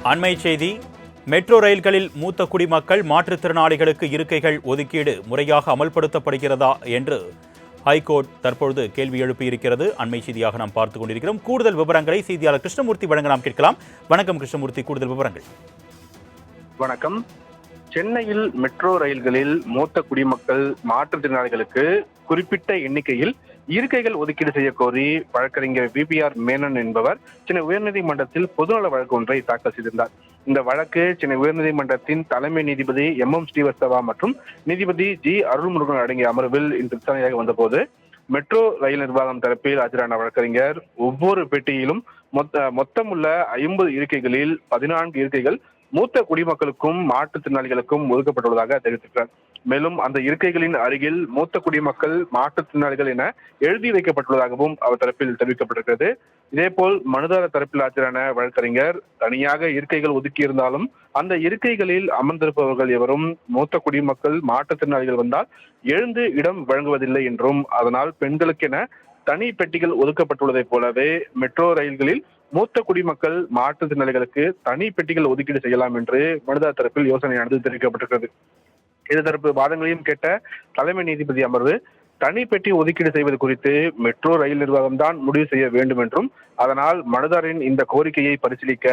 அண்மை செய்தி. மெட்ரோ ரயில்களில் மூத்த குடிமக்கள் மாற்றுத்திறனாளிகளுக்கு இருக்கைகள் ஒதுக்கீடு முறையாக அமல்படுத்தப்படுகிறதா என்று ஹைகோர்ட் தற்பொழுது கேள்வி எழுப்பியிருக்கிறது. அண்மை செய்தியாக நாம் பார்த்துக் கொண்டிருக்கிறோம். கூடுதல் விவரங்களை செய்தியாளர் கிருஷ்ணமூர்த்தி வழங்க நாம் கேட்கலாம். வணக்கம் கிருஷ்ணமூர்த்தி, கூடுதல் விவரங்கள். வணக்கம். சென்னையில் மெட்ரோ ரயில்களில் மூத்த குடிமக்கள் மாற்றுத்திறனாளிகளுக்கு குறிப்பிட்ட எண்ணிக்கையில் இருக்கைகள் ஒதுக்கீடு செய்ய கோரி வழக்கறிஞர் VPR மேனன் என்பவர் சென்னை உயர்நீதிமன்றத்தில் பொதுநல வழக்கு ஒன்றை தாக்கல் செய்திருந்தார். இந்த வழக்கு சென்னை உயர்நீதிமன்றத்தின் தலைமை நீதிபதி MM ஸ்ரீவத்சவா மற்றும் நீதிபதி G அருள்முருகன் அடங்கிய அமர்வில் இன்று விசாரணையாக வந்தபோது மெட்ரோ ரயில் நிர்வாகம் தரப்பில் ஆஜரான வழக்கறிஞர் ஒவ்வொரு பெட்டியிலும் மொத்தமுள்ள 50 இருக்கைகளில் 14 இருக்கைகள் மூத்த குடிமக்களுக்கும் மாற்றுத்திறனாளிகளுக்கும் ஒதுக்கப்பட்டுள்ளதாக தெரிவித்திருக்கிறார். மேலும் அந்த இருக்கைகளின் அருகில் மூத்த குடிமக்கள் மாற்றுத்திறனாளிகள் என எழுதி வைக்கப்பட்டுள்ளதாகவும் அவர் தரப்பில் தெரிவிக்கப்பட்டிருக்கிறது. இதேபோல் மனுதாரர் தரப்பில் ஆஜரான வழக்கறிஞர் தனியாக இருக்கைகள் ஒதுக்கியிருந்தாலும் அந்த இருக்கைகளில் அமர்ந்திருப்பவர்கள் எவரும் மூத்த குடிமக்கள் மாற்றுத்திறனாளிகள் வந்தால் எழுந்து இடம் வழங்குவதில்லை என்றும், அதனால் பெண்களுக்கென தனி பெட்டிகள் ஒதுக்கப்பட்டுள்ளதைப் போலவே மெட்ரோ ரயில்களில் மூத்த குடிமக்கள் மாற்றுத்திறனாளிகளுக்கு தனி பெட்டிகள் ஒதுக்கீடு செய்யலாம் என்று மனுதாரர் தரப்பில் யோசனையானது தெரிவிக்கப்பட்டிருக்கிறது. இது தரப்பு வாதங்களையும் கேட்ட தலைமை நீதிபதி அமர்வு தனி பெட்டி ஒதுக்கீடு செய்வது குறித்து மெட்ரோ ரயில் நிர்வாகம் தான் முடிவு செய்ய வேண்டும் என்றும், அதனால் மனுதாரின் இந்த கோரிக்கையை பரிசீலிக்க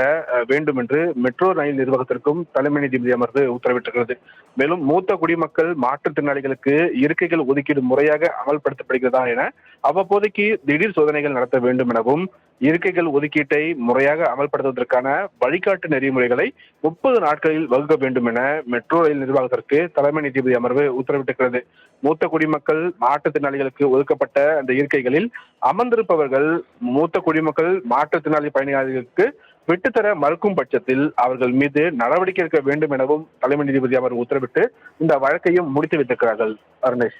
வேண்டும் என்று மெட்ரோ ரயில் நிர்வாகத்திற்கும் தலைமை நீதிபதி அமர்வு உத்தரவிட்டிருக்கிறது. மேலும் மூத்த குடிமக்கள் மாற்றுத்திறனாளிகளுக்கு இருக்கைகள் ஒதுக்கீடு முறையாக அமல்படுத்தப்படுகிறதா என அவ்வப்போதைக்கு திடீர் சோதனைகள் நடத்த வேண்டும் எனவும், இருக்கைகள் ஒதுக்கீட்டை முறையாக அமல்படுத்துவதற்கான வழிகாட்டு நெறிமுறைகளை 30 நாட்களில் வகுக்க வேண்டும் என மெட்ரோ ரயில் நிர்வாகத்திற்கு தலைமை நீதிபதி அமர்வு உத்தரவிட்டிருக்கிறது. மூத்த குடிமக்கள் மாற்றுத்திறனாளிகளுக்கு ஒதுக்கப்பட்ட அந்த இருக்கைகளில் அமர்ந்திருப்பவர்கள் மூத்த குடிமக்கள் மாற்றுத்திறனாளி பயணிகளுக்கு விட்டுத்தர மறுக்கும் பட்சத்தில் அவர்கள் மீது நடவடிக்கை எடுக்க வேண்டும் எனவும் தலைமை நீதிபதி அமர்வு உத்தரவிட்டு இந்த வழக்கையும் முடித்து வைத்திருக்கிறார்கள். அருணேஷ்,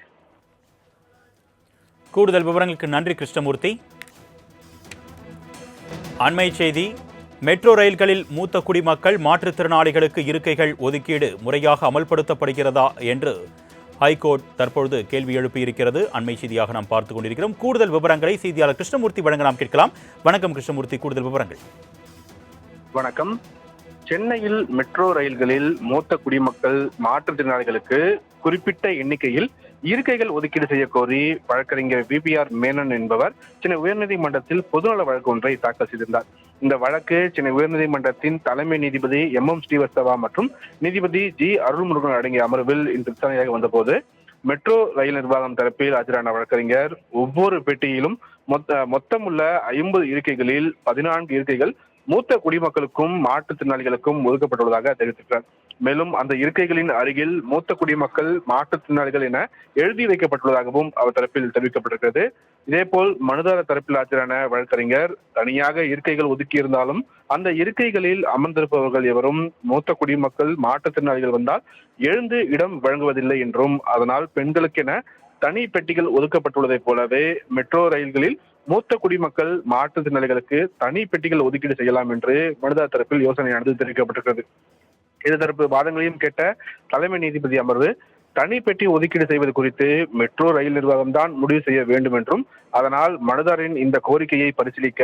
கூடுதல் விவரங்களுக்கு நன்றி கிருஷ்ணமூர்த்தி. அண்மை செய்தி. மெட்ரோ ரயில்களில் மூத்த குடிமக்கள் மாற்றுத்திறனாளிகளுக்கு இருக்கைகள் ஒதுக்கீடு முறையாக அமல்படுத்தப்படுகிறதா என்று ஹைகோர்ட் தற்பொழுது கேள்வி எழுப்பியிருக்கிறது. அண்மை செய்தியாக நாம் பார்த்துக் கொண்டிருக்கிறோம். கூடுதல் விவரங்களை செய்தியாளர் கிருஷ்ணமூர்த்தி வழங்க நாம் கேட்கலாம். வணக்கம் கிருஷ்ணமூர்த்தி, கூடுதல் விவரங்கள். வணக்கம். சென்னையில் மெட்ரோ ரயில்களில் மூத்த குடிமக்கள் மாற்றுத்திறனாளிகளுக்கு குறிப்பிட்ட எண்ணிக்கையில் இருக்கைகள் ஒதுக்கீடு செய்ய கோரி வழக்கறிஞர் VPR மேனன் என்பவர் சென்னை உயர்நீதிமன்றத்தில் பொதுநல வழக்கு ஒன்றை தாக்கல் செய்திருந்தார். இந்த வழக்கு சென்னை உயர்நீதிமன்றத்தின் தலைமை நீதிபதி MM ஸ்ரீவத்சவா மற்றும் நீதிபதி G அருள்முருகன் அடங்கிய அமர்வில் இன்று விசாரணையாக வந்தபோது மெட்ரோ ரயில் நிர்வாகம் தரப்பில் ஆஜரான வழக்கறிஞர் ஒவ்வொரு பெட்டியிலும் மொத்தமுள்ள 50 இருக்கைகளில் 14 இருக்கைகள் மூத்த குடிமக்களுக்கும் மாற்றுத்திறனாளிகளுக்கும் ஒதுக்கப்பட்டுள்ளதாக தெரிவித்திருக்கிறார். மேலும் அந்த இருக்கைகளின் அருகில் மூத்த குடிமக்கள் மாற்றுத்திறனாளிகள் என எழுதி வைக்கப்பட்டுள்ளதாகவும் அவர் தரப்பில் தெரிவிக்கப்பட்டிருக்கிறது. இதேபோல் மனுதாரர் தரப்பில் ஆஜரான வழக்கறிஞர் தனியாக இருக்கைகள் ஒதுக்கியிருந்தாலும் அந்த இருக்கைகளில் அமர்ந்திருப்பவர்கள் எவரும் மூத்த குடிமக்கள் மாற்றுத்திறனாளிகள் வந்தால் எழுந்து இடம் வழங்குவதில்லை என்றும், அதனால் பெண்களுக்கென தனி பெட்டிகள் ஒதுக்கப்பட்டுள்ளதைப் போலவே மெட்ரோ ரயில்களில் மூத்த குடிமக்கள் மாற்றுத்திறனாளிகளுக்கு தனி பெட்டிகள் ஒதுக்கீடு செய்யலாம் என்று மனுதாரர் தரப்பில் யோசனையானது தெரிவிக்கப்பட்டிருக்கிறது. இது தரப்பு வாதங்களையும் கேட்ட தலைமை நீதிபதி அமர்வு தனி பெட்டி ஒதுக்கீடு செய்வது குறித்து மெட்ரோ ரயில் நிர்வாகம் தான் முடிவு செய்ய வேண்டும் என்றும், அதனால் மனுதாரின் இந்த கோரிக்கையை பரிசீலிக்க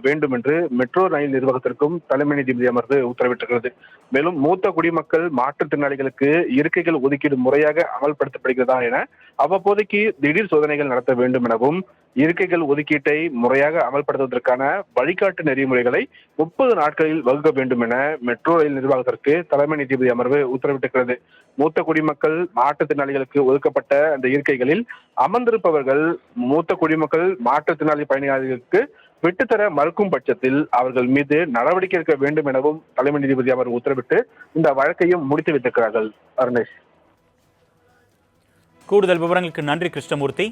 வேண்டும் என்று மெட்ரோ ரயில் நிர்வாகத்திற்கும் தலைமை நீதிபதி அமர்வு உத்தரவிட்டிருக்கிறது. மேலும் மூத்த குடிமக்கள் மாற்றுத்திறனாளிகளுக்கு இருக்கைகள் ஒதுக்கீடு முறையாக அமல்படுத்தப்படுகிறதா என அவ்வப்போதைக்கு திடீர் சோதனைகள் நடத்த வேண்டும் எனவும், இருக்கைகள் ஒதுக்கீட்டை முறையாக அமல்படுத்துவதற்கான வழிகாட்டு நெறிமுறைகளை 30 நாட்களில் வகுக்க வேண்டும் என மெட்ரோ ரயில் நிர்வாகத்திற்கு தலைமை நீதிபதி அமர்வு உத்தரவிட்டிருக்கிறது. மூத்த குடிமக்கள் மாற்றுத்திறனாளிகளுக்கு ஒதுக்கப்பட்ட அந்த இருக்கைகளில் அமர்ந்திருப்பவர்கள் மூத்த குடிமக்கள் மாற்றுத்திறனாளி பயணிகளுக்கு விட்டுத்தர மறுக்கும் பட்சத்தில் அவர்கள் மீது நடவடிக்கை எடுக்க வேண்டும் எனவும் தலைமை நீதிபதி அமர்வு உத்தரவிட்டு இந்த வழக்கையும் முடித்து வைத்திருக்கிறார்கள். அருணேஷ், கூடுதல் விவரங்களுக்கு நன்றி கிருஷ்ணமூர்த்தி.